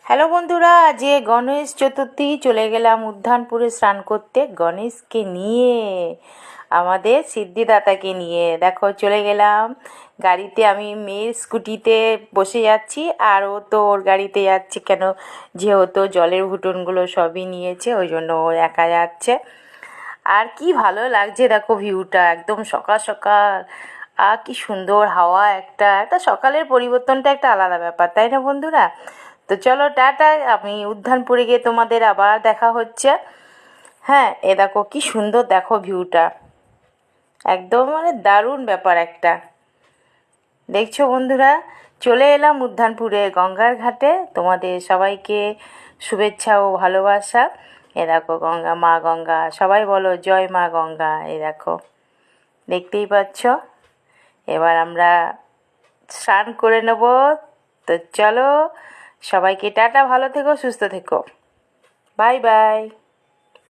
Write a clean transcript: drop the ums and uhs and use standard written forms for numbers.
Hello বন্ধুরা, আজকে গণেশ চতুর্থী চলে গেলাম উদ্যানপুরে স্নান করতে গণেশকে নিয়ে, আমাদের সিদ্ধিদাতাকে নিয়ে। দেখো চলে গেলাম গাড়িতে, আমি মেয়ের স্কুটিতে বসে যাচ্ছি আর ও তো ওর গাড়িতে যাচ্ছে, কেন যেহেতু জলের ঘুঁটনগুলো সবই নিয়েছে ওই জন্য ও একা যাচ্ছে। আর কি ভালো লাগছে দেখো ভিউটা, একদম সকাল সকাল। আর কি সুন্দর হাওয়া, একটা একটা সকালের পরিবর্তনটা একটা আলাদা ব্যাপার, তাই না বন্ধুরা? তো চলো টাটা, আমি উদ্যানপুরে গিয়ে তোমাদের আবার দেখা হচ্ছে। হ্যাঁ, এ দেখো কি সুন্দর, দেখো ভিউটা একদম মানে দারুণ ব্যাপার একটা। দেখছো বন্ধুরা, চলে এলাম উদ্যানপুরে গঙ্গার ঘাটে, তোমাদের সবাইকে শুভেচ্ছা ও ভালোবাসা। এ দেখো গঙ্গা, মা গঙ্গা, সবাই বলো জয় মা গঙ্গা। এই দেখো, দেখতেই পাচ্ছ। এবার আমরা স্নান করে নেব। তো চলো, সবাইকে টাটা, ভালো থেকো, সুস্থ থেকো, বাই বাই।